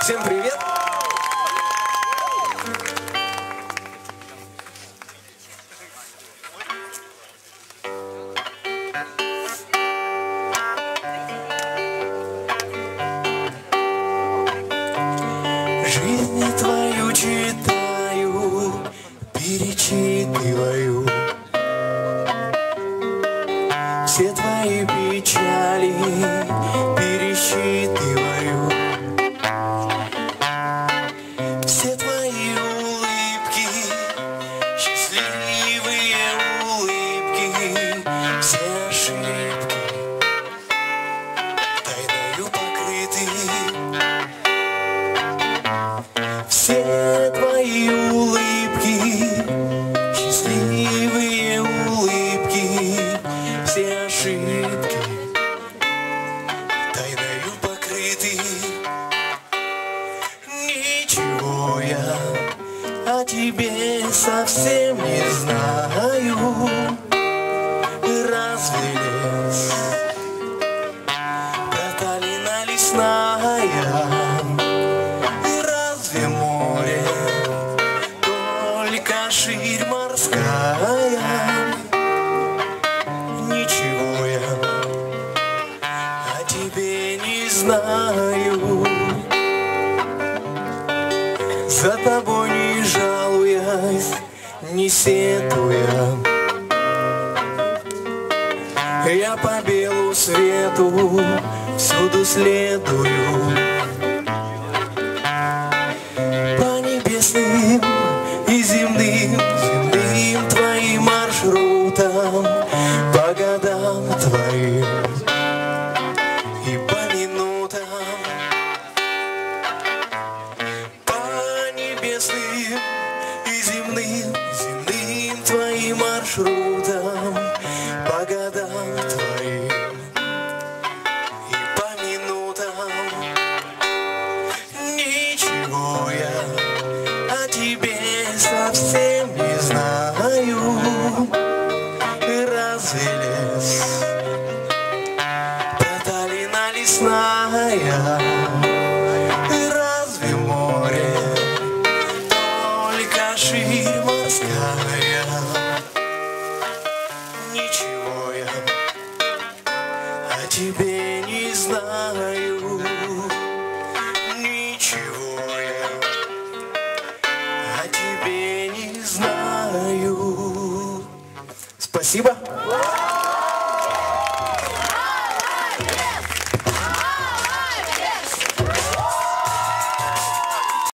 Всем привет! Жизнь твою читаю, перечитываю все твои печали, пересчитываю все твои улыбки, счастливые улыбки, все ошибки тайною покрыты. Все твои улыбки, счастливые улыбки, все ошибки тайною покрыты. Ничего я о тебе совсем не знаю. Разве лес, проталина лесная, разве море, только ширь морская? Ничего я о тебе не знаю. За тобой не жалуясь, не сетуя, я по белу свету всюду следую. По небесным и земным твоим маршрутам, по годам твоим и по минутам. По небесным и земным твоим маршрутам, по годам твоим и по минутам. Ничего я о тебе совсем не знаю. Разве лес, проталина лесная, разве море, только ширь морская? Ничего я о тебе не знаю. Ничего я о тебе не знаю. Спасибо.